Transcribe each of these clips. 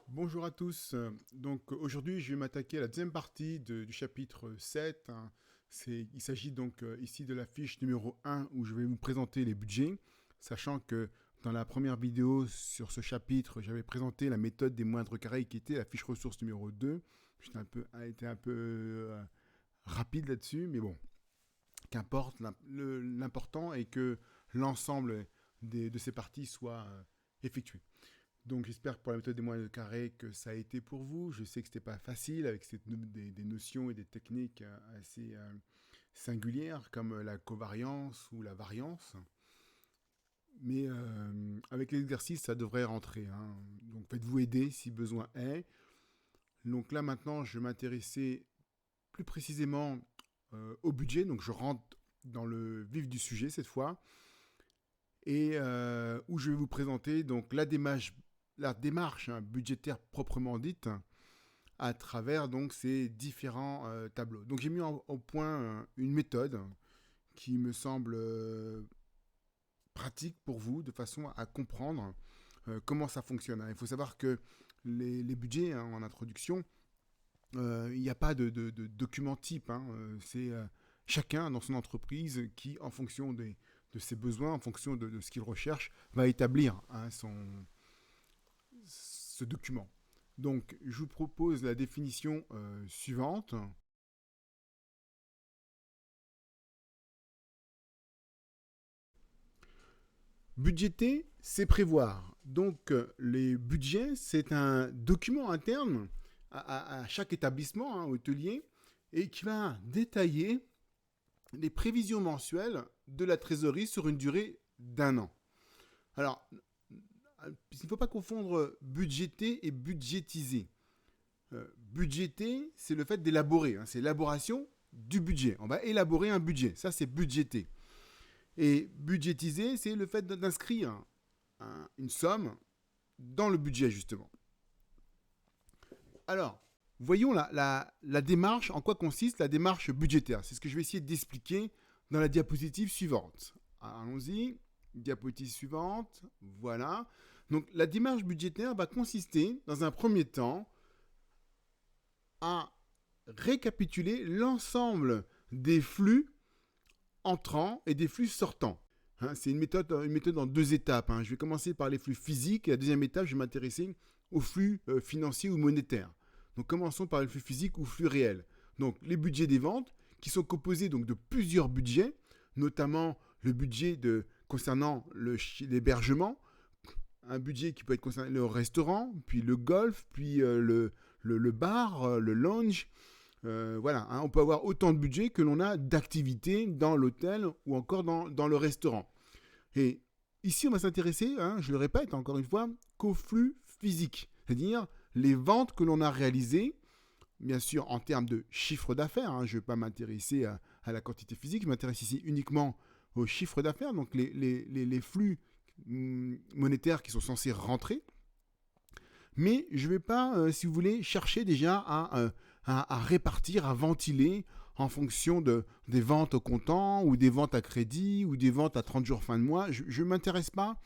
Bonjour à tous. Donc aujourd'hui, je vais m'attaquer à la deuxième partie du chapitre 7, hein. Il s'agit donc ici de la fiche numéro 1 où je vais vous présenter les budgets, sachant que dans la première vidéo sur ce chapitre, j'avais présenté la méthode des moindres carrés qui était la fiche ressource numéro 2. J'étais été un peu rapide là-dessus, mais bon, qu'importe. L'important est que l'ensemble de ces parties soit effectué. Donc j'espère que pour la méthode des moyens de carré que ça a été pour vous. Je sais que c'était pas facile avec des notions et des techniques assez singulières comme la covariance ou la variance. Mais avec l'exercice, ça devrait rentrer, hein. Donc faites-vous aider si besoin est. Donc là maintenant, je vais m'intéresser plus précisément au budget. Donc je rentre dans le vif du sujet cette fois et où je vais vous présenter donc la démarche hein, budgétaire proprement dite à travers donc ces différents tableaux. Donc j'ai mis au point une méthode qui me semble pratique pour vous de façon à comprendre comment ça fonctionne. Il faut savoir que les budgets hein, en introduction, il n'y a pas de document type, hein. C'est chacun dans son entreprise qui, en fonction de ses besoins, en fonction de ce qu'il recherche, va établir hein, ce document. Donc, je vous propose la définition suivante. Budgéter, c'est prévoir. Donc, les budgets, c'est un document interne à chaque établissement hein, hôtelier et qui va détailler les prévisions mensuelles de la trésorerie sur une durée d'un an. Alors, il ne faut pas confondre budgéter et budgétiser. Budgéter, c'est le fait d'élaborer, hein, c'est l'élaboration du budget. On va élaborer un budget, ça c'est budgéter. Et budgétiser, c'est le fait d'inscrire une somme dans le budget justement. Alors, voyons la démarche, en quoi consiste la démarche budgétaire. C'est ce que je vais essayer d'expliquer dans la diapositive suivante. Allons-y, diapositive suivante, voilà. Donc la démarche budgétaire va consister, dans un premier temps, à récapituler l'ensemble des flux entrants et des flux sortants. Hein, c'est une méthode en deux étapes. Hein. Je vais commencer par les flux physiques et la deuxième étape, je vais m'intéresser aux flux financiers ou monétaires. Donc commençons par les flux physiques ou flux réels. Donc les budgets des ventes qui sont composés donc de plusieurs budgets, notamment le budget concernant l'hébergement, un budget qui peut être concerné le restaurant, puis le golf, puis le bar, le lounge. Voilà, hein, on peut avoir autant de budget que l'on a d'activités dans l'hôtel ou encore dans le restaurant. Et ici, on va s'intéresser, hein, je le répète encore une fois, qu'au flux physique, c'est-à-dire les ventes que l'on a réalisées, bien sûr en termes de chiffre d'affaires. Hein, je ne vais pas m'intéresser à la quantité physique, je m'intéresse ici uniquement au chiffre d'affaires, donc les flux monétaires qui sont censés rentrer. Mais je ne vais pas, si vous voulez, chercher déjà à répartir, à ventiler en fonction des ventes au comptant ou des ventes à crédit ou des ventes à 30 jours fin de mois. Je ne m'intéresse pas,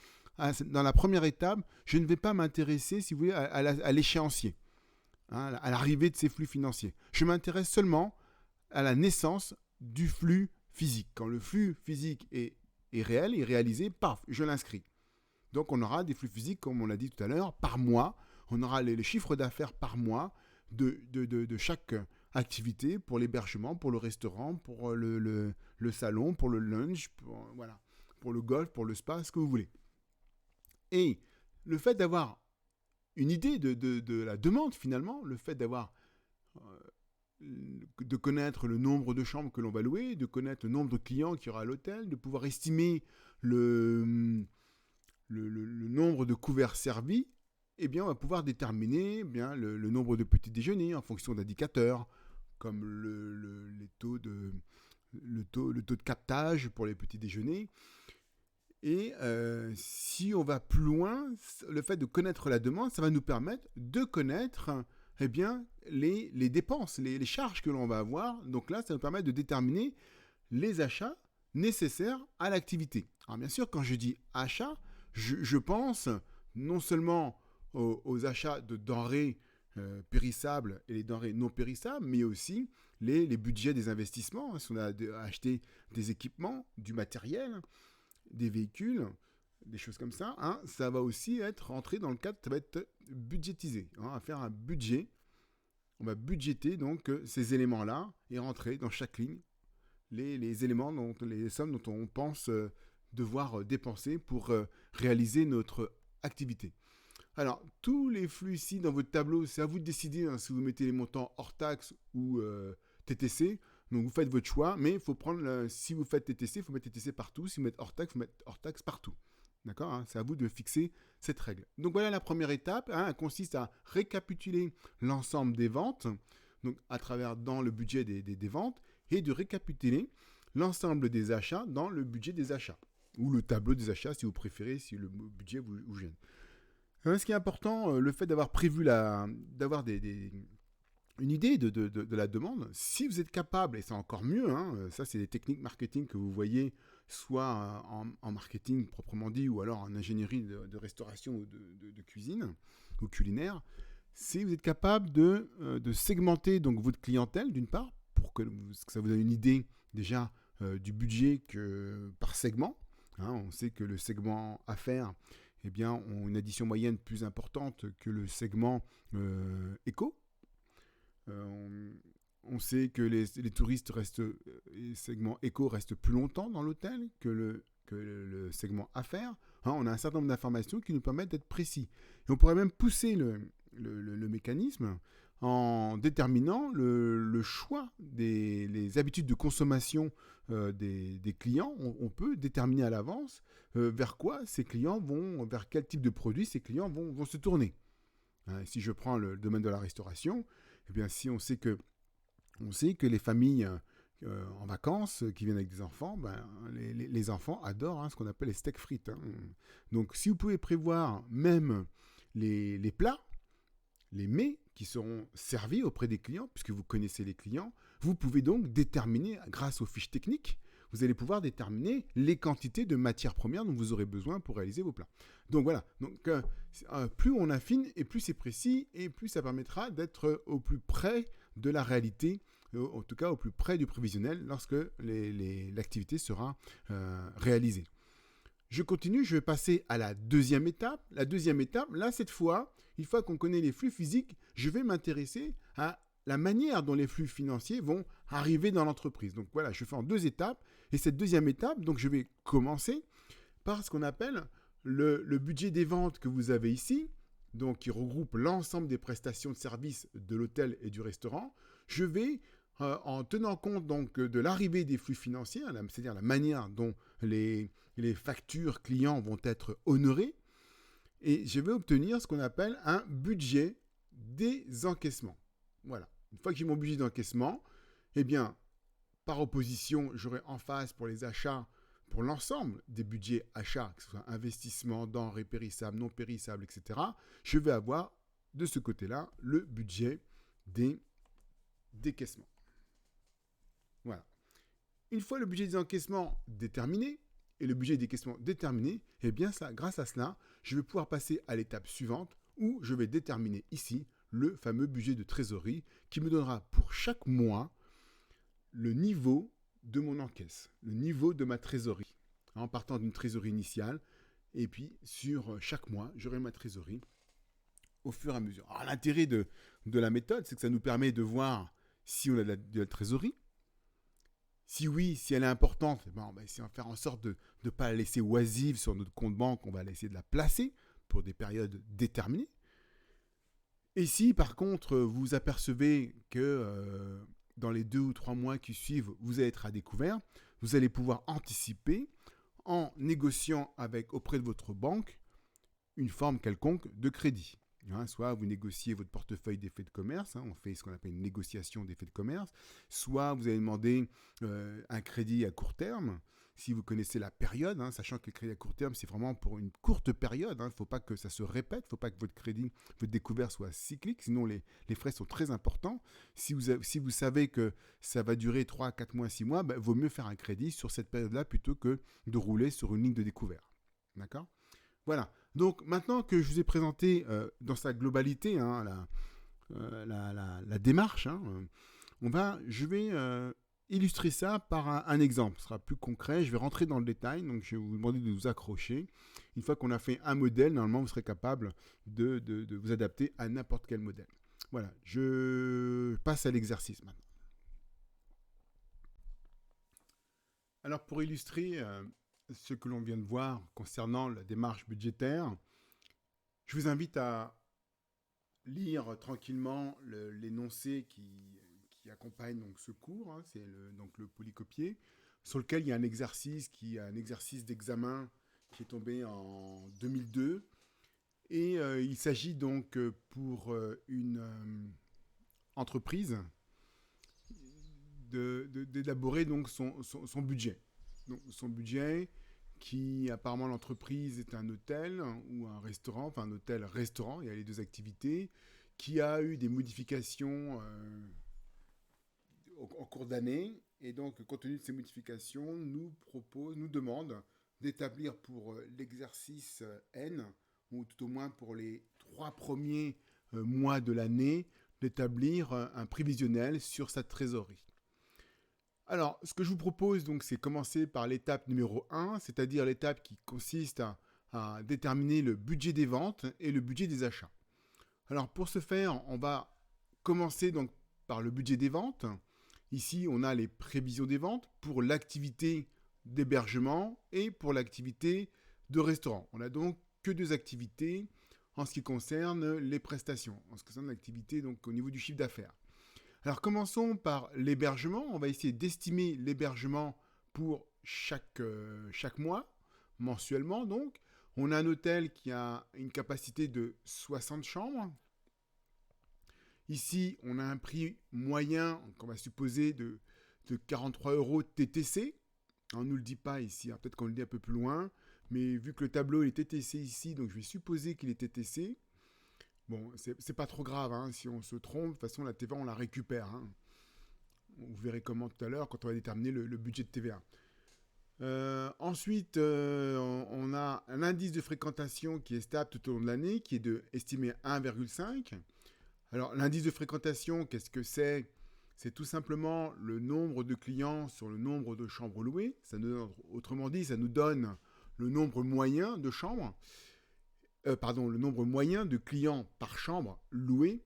dans la première étape, je ne vais pas m'intéresser, si vous voulez, à l'échéancier, hein, à l'arrivée de ces flux financiers. Je m'intéresse seulement à la naissance du flux physique. Quand le flux physique est réel, est réalisé, paf, je l'inscris. Donc on aura des flux physiques, comme on l'a dit tout à l'heure, par mois. On aura les chiffres d'affaires par mois de chaque activité pour l'hébergement, pour le restaurant, pour le salon, pour le lunch, voilà, pour le golf, pour le spa, ce que vous voulez. Et le fait d'avoir une idée de la demande finalement, le fait de connaître le nombre de chambres que l'on va louer, de connaître le nombre de clients qu'il y aura à l'hôtel, de pouvoir estimer le nombre de couverts servis, eh bien, on va pouvoir déterminer eh bien, le nombre de petits déjeuners en fonction d'indicateurs, comme le taux de captage pour les petits déjeuners. Et si on va plus loin, le fait de connaître la demande, ça va nous permettre de connaître eh bien, les dépenses, les charges que l'on va avoir. Donc là, ça va nous permettre de déterminer les achats nécessaires à l'activité. Alors bien sûr, quand je dis achat, je pense non seulement aux achats de denrées périssables et les denrées non périssables, mais aussi les budgets des investissements. Si on a acheté des équipements, du matériel, des véhicules, des choses comme ça, ça va aussi être rentré dans le cadre, ça va être budgétisé. On va faire un budget, on va budgéter donc ces éléments-là et rentrer dans chaque ligne les éléments, les sommes dont on pense devoir dépenser pour réaliser notre activité. Alors, tous les flux ici dans votre tableau, c'est à vous de décider si vous mettez les montants hors taxe ou TTC. Donc, vous faites votre choix, mais il faut prendre, si vous faites TTC, il faut mettre TTC partout. Si vous mettez hors taxe, il faut mettre hors taxe partout. D'accord, c'est à vous de fixer cette règle. Donc, voilà la première étape. Elle consiste à récapituler l'ensemble des ventes, donc à travers dans le budget des ventes, et de récapituler l'ensemble des achats dans le budget des achats, ou le tableau des achats si vous préférez, si le budget vous gêne. Ce qui est important, le fait d'avoir prévu d'avoir une idée de la demande, si vous êtes capable, et c'est encore mieux, ça c'est des techniques marketing que vous voyez, soit en marketing proprement dit, ou alors en ingénierie de restauration ou de cuisine, ou culinaire, si vous êtes capable de segmenter donc votre clientèle d'une part, pour que ça vous donne une idée déjà du budget par segment. On sait que le segment affaires ont une addition moyenne plus importante que le segment éco. On sait que les touristes les segments éco restent plus longtemps dans l'hôtel que le segment affaires. On a un certain nombre d'informations qui nous permettent d'être précis. Et on pourrait même pousser le mécanisme en déterminant le choix les habitudes de consommation des clients. On peut déterminer à l'avance vers quel type de produit ces clients vont se tourner. Si je prends le domaine de la restauration, si on sait que les familles en vacances qui viennent avec des enfants, les enfants adorent ce qu'on appelle les steaks frites. Donc si vous pouvez prévoir même les plats, les mets qui seront servis auprès des clients, puisque vous connaissez les clients, vous pouvez donc déterminer, grâce aux fiches techniques, vous allez pouvoir déterminer les quantités de matières premières dont vous aurez besoin pour réaliser vos plats. Donc voilà, plus on affine et plus c'est précis et plus ça permettra d'être au plus près de la réalité, en tout cas au plus près du prévisionnel lorsque l'activité sera réalisée. Je continue, je vais passer à la deuxième étape. La deuxième étape, là, cette fois, une fois qu'on connaît les flux physiques, je vais m'intéresser à la manière dont les flux financiers vont arriver dans l'entreprise. Donc voilà, je fais en 2 étapes. Et cette deuxième étape, donc je vais commencer par ce qu'on appelle le budget des ventes que vous avez ici, donc qui regroupe l'ensemble des prestations de services de l'hôtel et du restaurant. Je vais, en tenant compte donc de l'arrivée des flux financiers, c'est-à-dire la manière dont les factures clients vont être honorées, et je vais obtenir ce qu'on appelle un budget des encaissements. Voilà. Une fois que j'ai mon budget d'encaissement, par opposition, j'aurai en face pour les achats, pour l'ensemble des budgets achats, que ce soit investissement, denrées périssables, non périssables, etc., je vais avoir de ce côté-là le budget des décaissements. Voilà. Une fois le budget des encaissements déterminé, et le budget des décaissements déterminé, grâce à cela, je vais pouvoir passer à l'étape suivante où je vais déterminer ici le fameux budget de trésorerie qui me donnera pour chaque mois le niveau de mon encaisse, le niveau de ma trésorerie, en partant d'une trésorerie initiale, et puis sur chaque mois, j'aurai ma trésorerie au fur et à mesure. Alors l'intérêt de la méthode, c'est que ça nous permet de voir si on a de la trésorerie. Si oui, si elle est importante, on va essayer de faire en sorte de ne pas la laisser oisive sur notre compte banque, on va essayer de la placer pour des périodes déterminées. Et si par contre vous apercevez que dans les 2 ou 3 mois qui suivent, vous allez être à découvert, vous allez pouvoir anticiper en négociant auprès de votre banque une forme quelconque de crédit. Soit vous négociez votre portefeuille d'effets de commerce, on fait ce qu'on appelle une négociation d'effets de commerce, soit vous allez demander un crédit à court terme, si vous connaissez la période, sachant que le crédit à court terme, c'est vraiment pour une courte période, il ne faut pas que ça se répète, il ne faut pas que votre découvert soit cyclique, sinon les frais sont très importants. Si vous savez que ça va durer 3, 4 mois, 6 mois, vaut mieux faire un crédit sur cette période-là plutôt que de rouler sur une ligne de découvert. D'accord ? Voilà. Donc maintenant que je vous ai présenté dans sa globalité hein, la démarche, hein, je vais illustrer ça par un exemple. Ce sera plus concret. Je vais rentrer dans le détail. Donc, je vais vous demander de vous accrocher. Une fois qu'on a fait un modèle, normalement, vous serez capable de vous adapter à n'importe quel modèle. Voilà. Je passe à l'exercice maintenant. Alors, pour illustrer ce que l'on vient de voir concernant la démarche budgétaire, je vous invite à lire tranquillement l'énoncé qui accompagne donc ce cours, hein, c'est donc le polycopier, sur lequel il y a un exercice d'examen qui est tombé en 2002. Et il s'agit donc pour une entreprise d'élaborer donc son budget. Donc son budget qui apparemment l'entreprise est un hôtel ou un restaurant, enfin un hôtel-restaurant, il y a les deux activités, qui a eu des modifications en cours d'année. Et donc, compte tenu de ces modifications, nous demande d'établir pour l'exercice N, ou tout au moins pour les 3 premiers mois de l'année, d'établir un prévisionnel sur sa trésorerie. Alors, ce que je vous propose, donc, c'est commencer par l'étape numéro 1, c'est-à-dire l'étape qui consiste à déterminer le budget des ventes et le budget des achats. Alors, pour ce faire, on va commencer donc par le budget des ventes. Ici, on a les prévisions des ventes pour l'activité d'hébergement et pour l'activité de restaurant. On n'a donc que 2 activités en ce qui concerne les prestations, en ce qui concerne l'activité donc au niveau du chiffre d'affaires. Alors commençons par l'hébergement. On va essayer d'estimer l'hébergement pour chaque mois, mensuellement donc. On a un hôtel qui a une capacité de 60 chambres. Ici, on a un prix moyen qu'on va supposer de 43 € TTC. On ne nous le dit pas ici, hein. Peut-être qu'on le dit un peu plus loin. Mais vu que le tableau est TTC ici, donc je vais supposer qu'il est TTC. Bon, c'est pas trop grave, hein. Si on se trompe, de toute façon, la TVA, on la récupère, hein. Vous verrez comment tout à l'heure quand on va déterminer le budget de TVA. Ensuite, on a un indice de fréquentation qui est stable tout au long de l'année, qui est estimé à 1,5. Alors, l'indice de fréquentation, qu'est-ce que c'est ? C'est tout simplement le nombre de clients sur le nombre de chambres louées. Autrement dit, ça nous donne le nombre moyen de chambres. Le nombre moyen de clients par chambre loués.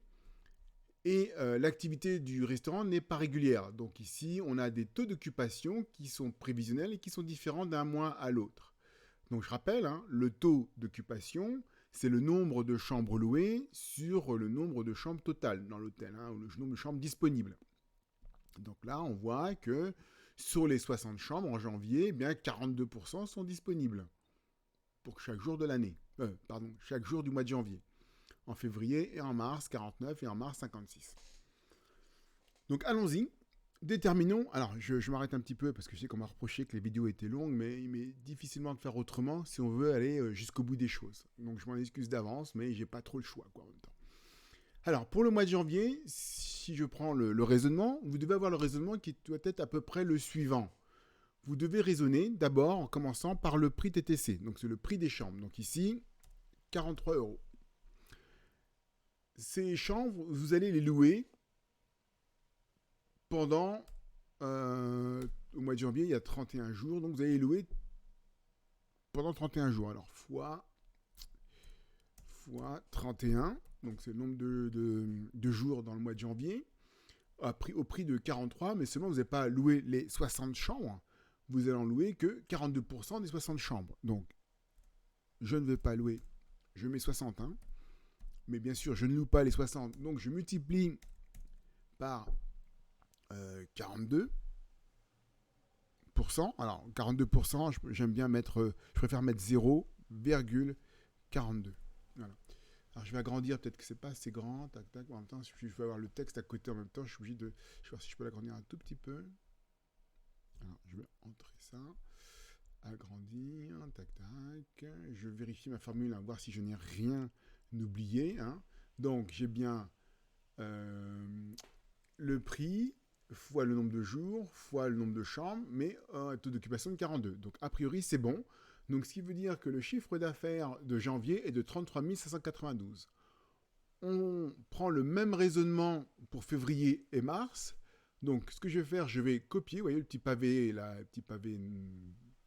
Et l'activité du restaurant n'est pas régulière. Donc ici, on a des taux d'occupation qui sont prévisionnels et qui sont différents d'un mois à l'autre. Donc je rappelle, hein, le taux d'occupation, c'est le nombre de chambres louées sur le nombre de chambres totales dans l'hôtel, hein, ou le nombre de chambres disponibles. Donc là, on voit que sur les 60 chambres en janvier, eh bien 42% sont disponibles pour chaque jour de l'année. Chaque jour du mois de janvier. En février et en mars, 49 et en mars, 56. Donc allons-y. Déterminons, alors je m'arrête un petit peu parce que je sais qu'on m'a reproché que les vidéos étaient longues, mais il m'est difficilement de faire autrement si on veut aller jusqu'au bout des choses. Donc je m'en excuse d'avance, mais j'ai pas trop le choix quoi, en même temps. Alors pour le mois de janvier, si je prends le raisonnement, vous devez avoir le raisonnement qui doit être à peu près le suivant. Vous devez raisonner d'abord en commençant par le prix TTC, donc c'est le prix des chambres. Donc ici, 43 €. Ces chambres, vous allez les louer pendant, au mois de janvier, il y a 31 jours, donc vous allez les louer pendant 31 jours. Alors, fois 31, donc c'est le nombre de jours dans le mois de janvier, au prix de 43, mais seulement vous n'avez pas loué les 60 chambres, vous allez en louer que 42% des 60 chambres. Donc, je ne vais pas louer, je mets 60, hein, mais bien sûr, je ne loue pas les 60, donc je multiplie par 42%. Alors, 42%, j'aime bien mettre, je préfère mettre 0,42. Voilà. Alors, je vais agrandir, peut-être que c'est pas assez grand. Tac, tac. En même temps, si je veux avoir le texte à côté en même temps, je suis obligé de. Je vais voir si je peux l'agrandir un tout petit peu. Alors, je vais entrer ça. Agrandir. Tac, tac. Je vérifie ma formule, hein, voir si je n'ai rien oublié. Hein. Donc, j'ai bien le prix fois le nombre de jours, fois le nombre de chambres, mais un taux d'occupation de 42. Donc, a priori, c'est bon. Donc, ce qui veut dire que le chiffre d'affaires de janvier est de 33 592. On prend le même raisonnement pour février et mars. Donc, ce que je vais faire, je vais copier, vous voyez le petit pavé, là, le petit pavé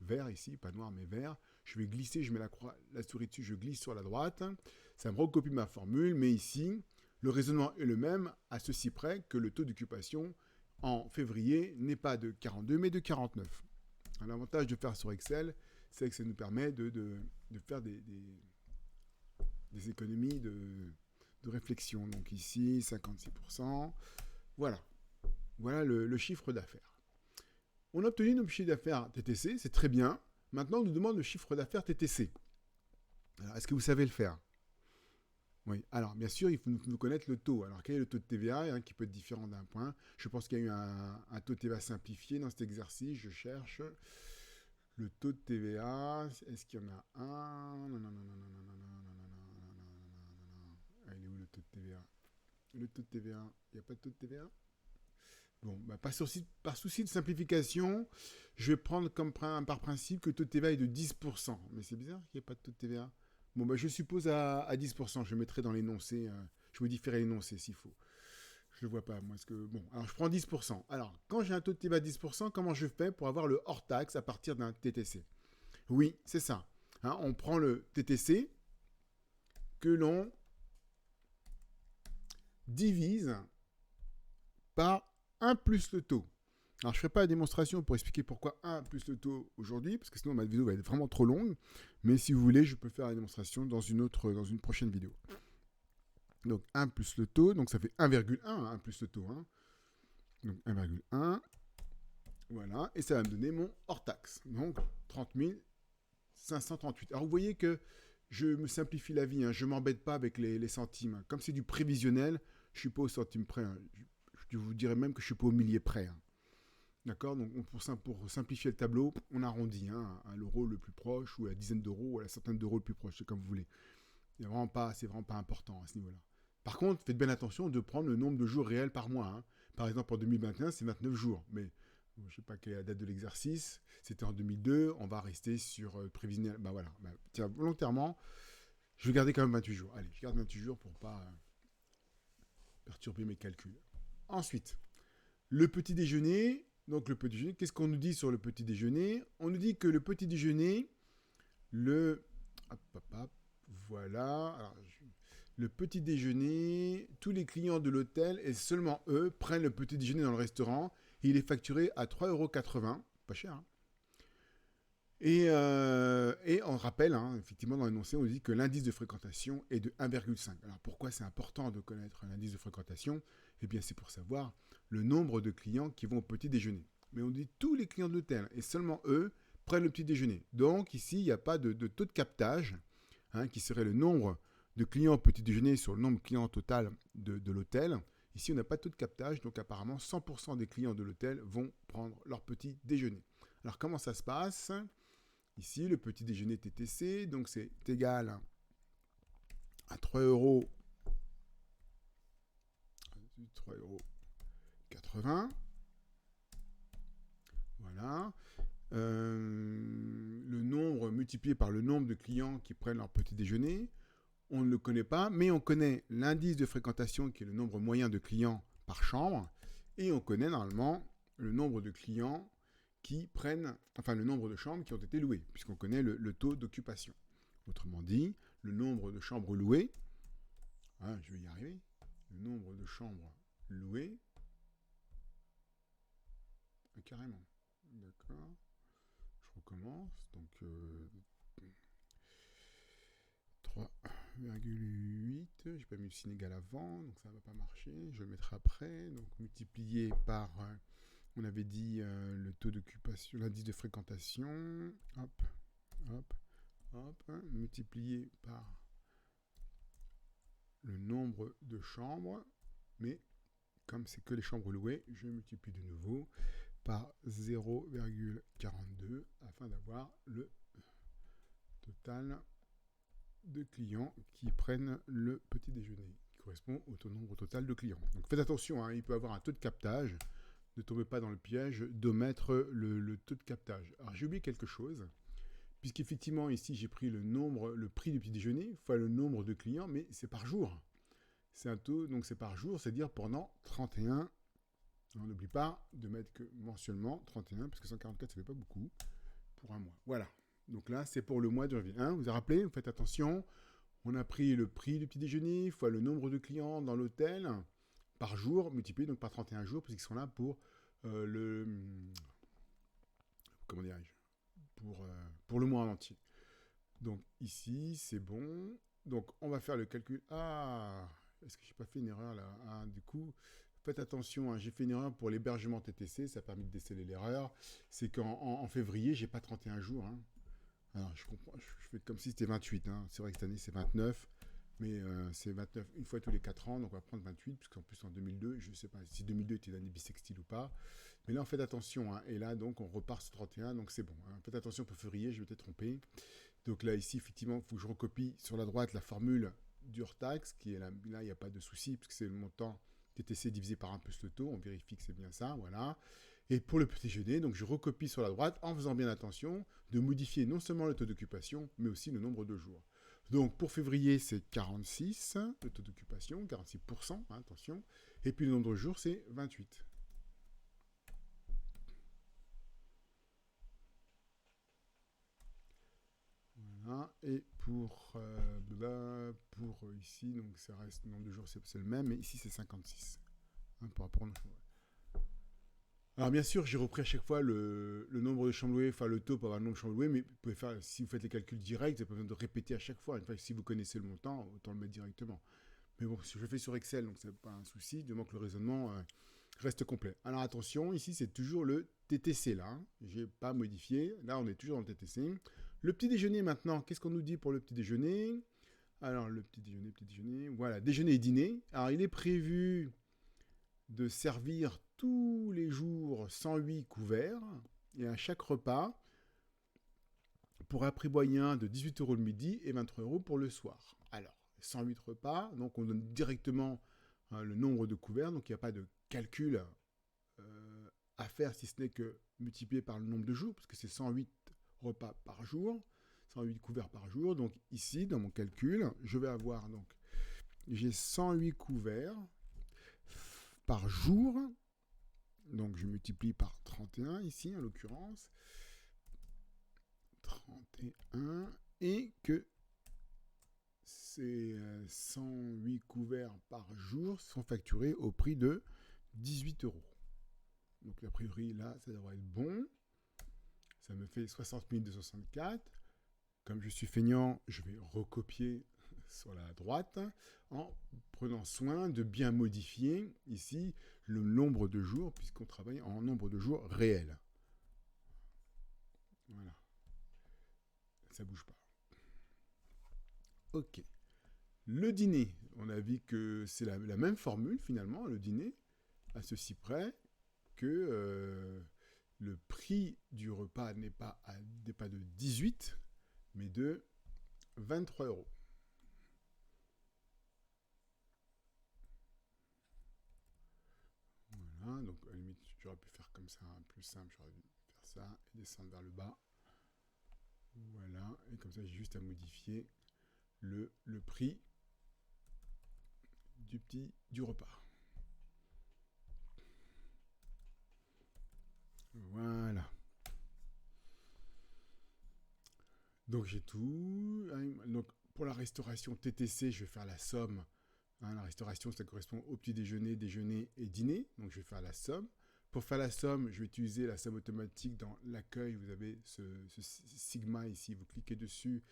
vert ici, pas noir mais vert. Je vais glisser, je mets la souris dessus, je glisse sur la droite. Ça me recopie ma formule, mais ici, le raisonnement est le même, à ceci près que le taux d'occupation en février n'est pas de 42, mais de 49. L'avantage de faire sur Excel, c'est que ça nous permet de faire des économies de réflexion. Donc ici, 56%. Voilà. Voilà le chiffre d'affaires. On a obtenu notre chiffre d'affaires TTC, c'est très bien. Maintenant, on nous demande le chiffre d'affaires TTC. Alors, est-ce que vous savez le faire? Oui. Alors, bien sûr, il faut nous connaître le taux. Alors, quel est le taux de TVA qui peut être différent d'un point? Je pense qu'il y a eu un taux de TVA simplifié dans cet exercice. Je cherche le taux de TVA. Est-ce qu'il y en a un? Non, non, non, non, non, non, non, non, non, non, non, non. Il est où le taux de TVA? Le taux de TVA, il n'y a pas de taux de TVA? Bon, par souci de simplification, je vais prendre par principe que le taux de TVA est de 10%. Mais c'est bizarre qu'il n'y ait pas de taux de TVA. Bon, je suppose à 10%. Je mettrai dans l'énoncé. Je modifierai l'énoncé s'il faut. Je ne le vois pas, moi. Alors je prends 10%. Alors, quand j'ai un taux de TVA à 10%, comment je fais pour avoir le hors-taxe à partir d'un TTC? Oui, c'est ça. On prend le TTC que l'on divise par 1 plus le taux. Alors, je ne ferai pas la démonstration pour expliquer pourquoi 1 plus le taux aujourd'hui, parce que sinon ma vidéo va être vraiment trop longue. Mais si vous voulez, je peux faire la démonstration dans une prochaine vidéo. Donc, 1 plus le taux, donc ça fait 1,1, 1 plus le taux. Donc, 1,1. Voilà, et ça va me donner mon hors-taxe. Donc, 30 538. Alors, vous voyez que je me simplifie la vie. Je ne m'embête pas avec les centimes. Comme c'est du prévisionnel, je ne suis pas au centime près. Je vous dirais même que je ne suis pas au millier près. D'accord? Donc, pour simplifier le tableau, on arrondit à l'euro le plus proche, ou à la dizaine d'euros, ou à la centaine d'euros le plus proche, c'est comme vous voulez. C'est vraiment pas important à ce niveau-là. Par contre, faites bien attention de prendre le nombre de jours réels par mois. Par exemple, en 2021, c'est 29 jours. Mais je ne sais pas quelle est la date de l'exercice. C'était en 2002. On va rester sur prévisionnel. Voilà. Tiens, volontairement, je vais garder quand même 28 jours. Allez, je garde 28 jours pour ne pas perturber mes calculs. Ensuite, le petit déjeuner. Donc, le petit déjeuner, qu'est-ce qu'on nous dit sur le petit déjeuner? On nous dit que le petit déjeuner, voilà. Alors, le petit déjeuner, tous les clients de l'hôtel, et seulement eux, prennent le petit déjeuner dans le restaurant. Et il est facturé à 3,80 €. Pas cher, Et on rappelle, effectivement, dans l'énoncé, on dit que l'indice de fréquentation est de 1,5. Alors, pourquoi c'est important de connaître l'indice de fréquentation? Eh bien, c'est pour savoir le nombre de clients qui vont au petit déjeuner. Mais on dit tous les clients de l'hôtel, et seulement eux, prennent le petit déjeuner. Donc, ici, il n'y a pas de taux de captage, qui serait le nombre de clients au petit déjeuner sur le nombre de clients total de l'hôtel. Ici, on n'a pas de taux de captage, donc apparemment, 100% des clients de l'hôtel vont prendre leur petit déjeuner. Alors, comment ça se passe? Ici, le petit déjeuner TTC, donc c'est égal à 3,80 €. Voilà. Le nombre multiplié par le nombre de clients qui prennent leur petit déjeuner. On ne le connaît pas, mais on connaît l'indice de fréquentation qui est le nombre moyen de clients par chambre. Et on connaît normalement le nombre de clients le nombre de chambres qui ont été louées, puisqu'on connaît le taux d'occupation. Autrement dit, le nombre de chambres louées, je vais y arriver, le nombre de chambres louées, carrément, d'accord, je recommence, donc 3,8, j'ai pas mis le signe égal avant, donc ça ne va pas marcher, je le mettrai après, donc multiplié par... on avait dit le taux d'occupation, l'indice de fréquentation, multiplié par le nombre de chambres, mais comme c'est que les chambres louées, je multiplie de nouveau par 0,42 afin d'avoir le total de clients qui prennent le petit déjeuner, qui correspond au nombre total de clients. Donc faites attention, il peut avoir un taux de captage. Ne tombez pas dans le piège d'omettre le taux de captage. Alors j'ai oublié quelque chose, puisqu'effectivement, ici, j'ai pris le prix du petit déjeuner fois le nombre de clients, mais c'est par jour. C'est un taux, donc c'est par jour, c'est-à-dire pendant 31. On n'oublie pas de mettre que mensuellement 31, parce que 144, ça fait pas beaucoup pour un mois. Voilà. Donc là, c'est pour le mois de janvier. Vous vous rappelez, vous faites attention. On a pris le prix du petit déjeuner fois le nombre de clients dans l'hôtel par jour, multiplié donc par 31 jours, parce qu'ils sont là pour le... Comment dirais-je pour le mois en entier. Donc ici, c'est bon. Donc on va faire le calcul. Est-ce que j'ai pas fait une erreur là? Du coup, faites attention, j'ai fait une erreur pour l'hébergement TTC, ça a permis de déceler l'erreur. C'est qu'en février, j'ai pas 31 jours. Alors je comprends, je fais comme si c'était 28. C'est vrai que cette année c'est 29, mais c'est 29 une fois tous les 4 ans, donc on va prendre 28, puisqu'en plus en 2002, je ne sais pas si 2002 était l'année bissextile ou pas. Mais là, on fait attention, et là, donc, on repart sur 31, donc c'est bon. Faites attention pour février, je vais peut-être tromper. Donc là, ici, effectivement, il faut que je recopie sur la droite la formule du hors-taxe, qui est là, il n'y a pas de souci, puisque c'est le montant TTC divisé par 1 plus le taux, on vérifie que c'est bien ça, voilà. Et pour le petit déjeuner, donc je recopie sur la droite, en faisant bien attention de modifier non seulement le taux d'occupation, mais aussi le nombre de jours. Donc pour février, c'est 46, le taux d'occupation, 46%, attention. Et puis le nombre de jours, c'est 28. Voilà. Et pour ici, donc ça reste, le nombre de jours, c'est le même, mais ici, c'est 56. Par rapport au... Alors bien sûr, j'ai repris à chaque fois le nombre de chambres louées, enfin le taux pour avoir le nombre de chambres louées, mais vous pouvez faire, si vous faites les calculs directs, vous n'avez pas besoin de répéter à chaque fois. Une fois que si vous connaissez le montant, autant le mettre directement. Mais bon, si je le fais sur Excel, donc c'est pas un souci, du moment que le raisonnement reste complet. Alors attention, ici c'est toujours le TTC là, j'ai pas modifié, là on est toujours dans le TTC. Le petit déjeuner maintenant, qu'est-ce qu'on nous dit pour le petit déjeuner? Alors le petit déjeuner, voilà, déjeuner et dîner. Alors il est prévu de servir tous les jours 108 couverts, et à chaque repas, pour un prix moyen de 18 € le midi et 23 € pour le soir. Alors, 108 repas, donc on donne directement le nombre de couverts, donc il n'y a pas de calcul à faire si ce n'est que multiplié par le nombre de jours, parce que c'est 108 repas par jour, 108 couverts par jour. Donc ici, dans mon calcul, je vais avoir, donc, j'ai 108 couverts par jour, donc je multiplie par 31 ici, en l'occurrence, 31, et que ces 108 couverts par jour sont facturés au prix de 18 €. Donc a priori là, ça devrait être bon. Ça me fait 60 264. Comme je suis feignant, je vais recopier sur la droite en prenant soin de bien modifier ici le nombre de jours, puisqu'on travaille en nombre de jours réels. Voilà. Ça bouge pas. Ok. Le dîner, on a vu que c'est la même formule finalement, le dîner, à ceci près que le prix du repas n'est pas de 18, mais de 23 €. Voilà, donc à la limite, j'aurais pu faire comme ça, plus simple, j'aurais dû faire ça et descendre vers le bas. Voilà, et comme ça, j'ai juste à modifier le prix du repas. Voilà. Donc j'ai tout. Donc pour la restauration TTC, je vais faire la somme. La restauration, ça correspond au petit déjeuner, déjeuner et dîner. Donc je vais faire la somme. Pour faire la somme, je vais utiliser la somme automatique dans l'accueil. Vous avez ce sigma ici. Vous cliquez dessus.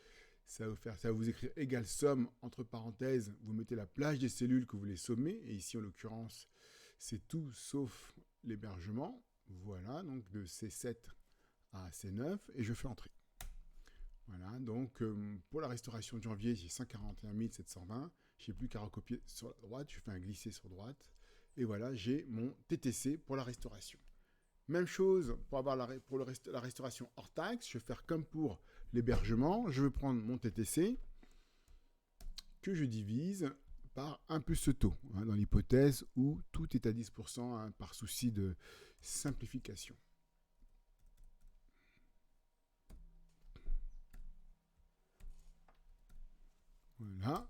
Ça va vous écrire égale somme, entre parenthèses. Vous mettez la plage des cellules que vous voulez sommer. Et ici, en l'occurrence, c'est tout sauf l'hébergement. Voilà, donc de C7 à C9. Et je fais entrer. Voilà, donc pour la restauration de janvier, j'ai 141 720. Je n'ai plus qu'à recopier sur la droite. Je fais un glisser sur droite. Et voilà, j'ai mon TTC pour la restauration. Même chose pour avoir la restauration hors taxe. Je vais faire comme pour l'hébergement. Je vais prendre mon TTC que je divise par 1 plus ce taux, dans l'hypothèse où tout est à 10% par souci de simplification. Voilà.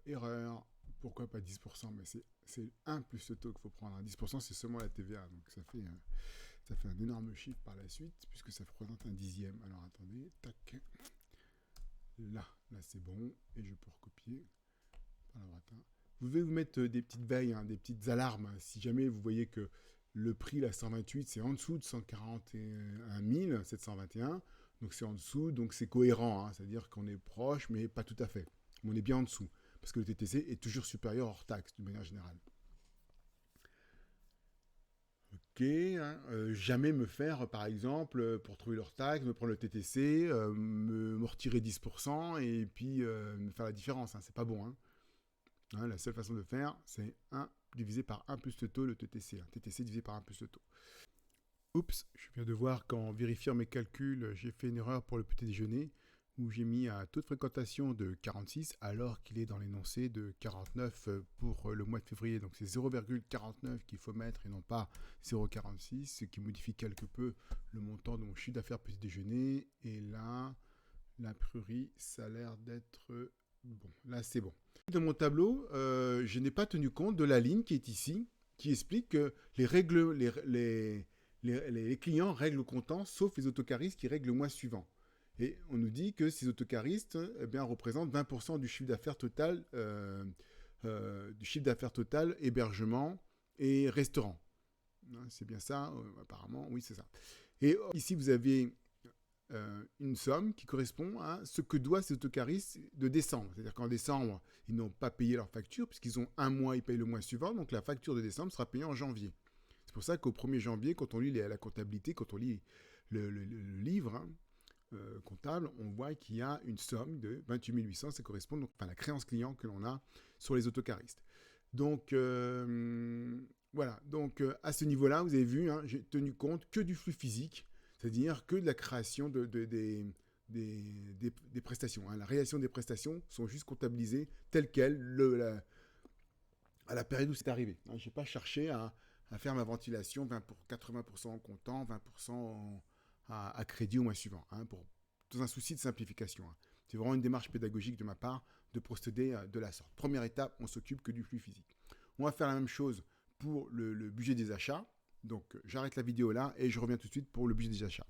Erreur. Pourquoi pas 10%? Mais c'est 1 plus le taux qu'il faut prendre. 10%, c'est seulement la TVA. Donc ça fait un énorme chiffre par la suite, puisque ça représente un dixième. Alors attendez, tac. Là c'est bon. Et je peux recopier par la droite. Vous devez vous mettre des petites veilles, des petites alarmes. Si jamais vous voyez que le prix, la 128, c'est en dessous de 141 721. Donc c'est en dessous, donc c'est cohérent. C'est-à-dire qu'on est proche, mais pas tout à fait. Mais on est bien en dessous. Parce que le TTC est toujours supérieur hors taxe, d'une manière générale. Ok, jamais me faire, par exemple, pour trouver leur taxe, me prendre le TTC, me retirer 10% et puis me faire la différence. C'est pas bon. La seule façon de faire, c'est 1 divisé par 1 plus le taux, le TTC. TTC divisé par 1 plus le taux. Oups, je viens de voir qu'en vérifiant mes calculs, j'ai fait une erreur pour le petit déjeuner où j'ai mis un taux de fréquentation de 46 alors qu'il est dans l'énoncé de 49 pour le mois de février. Donc c'est 0,49 qu'il faut mettre et non pas 0,46, ce qui modifie quelque peu le montant de mon chiffre d'affaires petit déjeuner. Et là, l'imprimerie, ça a l'air d'être bon. Là, c'est bon. Dans mon tableau, je n'ai pas tenu compte de la ligne qui est ici, qui explique que les clients règlent au comptant, sauf les autocaristes qui règlent le mois suivant. Et on nous dit que ces autocaristes représentent 20% du chiffre d'affaires total, hébergement et restaurant. C'est bien ça, apparemment, oui c'est ça. Et ici vous avez une somme qui correspond à ce que doivent ces autocaristes de décembre. C'est-à-dire qu'en décembre, ils n'ont pas payé leur facture puisqu'ils ont un mois, ils payent le mois suivant, donc la facture de décembre sera payée en janvier. C'est pour ça qu'au 1er janvier, quand on lit la comptabilité, quand on lit le livre comptable, on voit qu'il y a une somme de 28 800, ça correspond donc à la créance client que l'on a sur les autocaristes. Donc voilà, donc à ce niveau-là, vous avez vu, j'ai tenu compte que du flux physique, c'est-à-dire que de la création des prestations. La réalisation des prestations sont juste comptabilisées telles quelles à la période où c'est arrivé. Je n'ai pas cherché à faire ma ventilation 80% en comptant, 20% à crédit au mois suivant, dans un souci de simplification. C'est vraiment une démarche pédagogique de ma part de procéder de la sorte. Première étape, on s'occupe que du flux physique. On va faire la même chose pour le budget des achats. Donc j'arrête la vidéo là et je reviens tout de suite pour le budget des achats.